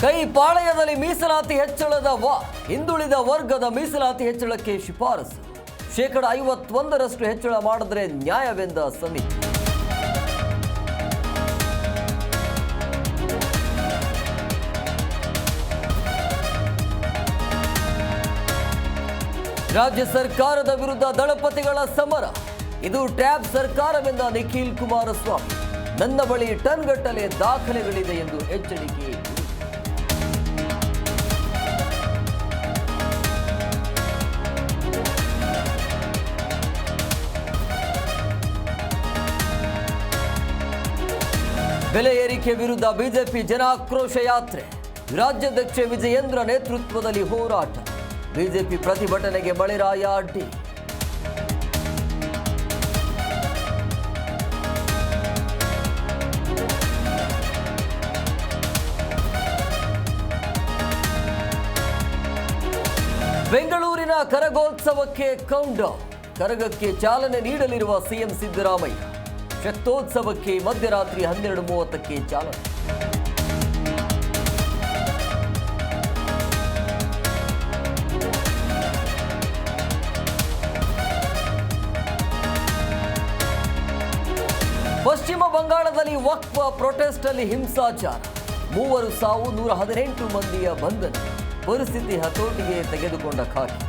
ಕೈಪಾಳ್ಯದಲ್ಲಿ ಮೀಸಲಾತಿ ಹೆಚ್ಚಳದ ಹಿಂದುಳಿದ ವರ್ಗದ ಮೀಸಲಾತಿ ಹೆಚ್ಚಳಕ್ಕೆ ಶಿಫಾರಸು. 51% ಹೆಚ್ಚಳ ಮಾಡಿದ್ರೆ ನ್ಯಾಯವೆಂದ ಸಮಿತಿ. ರಾಜ್ಯ ಸರ್ಕಾರದ ವಿರುದ್ಧ ದಳಪತಿಗಳ ಸಮರ. ಇದು ಟ್ಯಾಬ್ ಸರ್ಕಾರವೆಂದ ನಿಖಿಲ್ ಕುಮಾರಸ್ವಾಮಿ. ನನ್ನ ಬಳಿ ಟನ್ಗಟ್ಟಲೆ ದಾಖಲೆಗಳಿದೆ ಎಂದು ಎಚ್ಚರಿಕೆ. ಬೆಲೆ ಏರಿಕೆ ವಿರುದ್ಧ ಬಿಜೆಪಿ ಜನಾಕ್ರೋಶ ಯಾತ್ರೆ. ರಾಜ್ಯಾಧ್ಯಕ್ಷ ವಿಜಯೇಂದ್ರ ನೇತೃತ್ವದಲ್ಲಿ ಹೋರಾಟ. ಬಿಜೆಪಿ ಪ್ರತಿಭಟನೆಗೆ ಮಳೆರಾಯ ಅಡ್ಡಿ. ಬೆಂಗಳೂರಿನ ಕರಗೋತ್ಸವಕ್ಕೆ ಕೌಂಟ್ಡೌನ್. ಕರಗಕ್ಕೆ ಚಾಲನೆ ನೀಡಲಿರುವ ಸಿಎಂ ಸಿದ್ದರಾಮಯ್ಯ. ಶಕ್ತೋತ್ಸವಕ್ಕೆ ಮಧ್ಯರಾತ್ರಿ 12:30ಕ್ಕೆ ಚಾಲನೆ. ಪಶ್ಚಿಮ ಬಂಗಾಳದಲ್ಲಿ ವಕ್ಫ್ ಪ್ರೊಟೆಸ್ಟ್ ಅಲ್ಲಿ ಹಿಂಸಾಚಾರ. 3 ಸಾವು, 118 ಮಂದಿಯ ಬಂಧನ. ಪರಿಸ್ಥಿತಿ ಹತೋಟಿಗೆ ತೆಗೆದುಕೊಂಡ ಖಾಕಿ.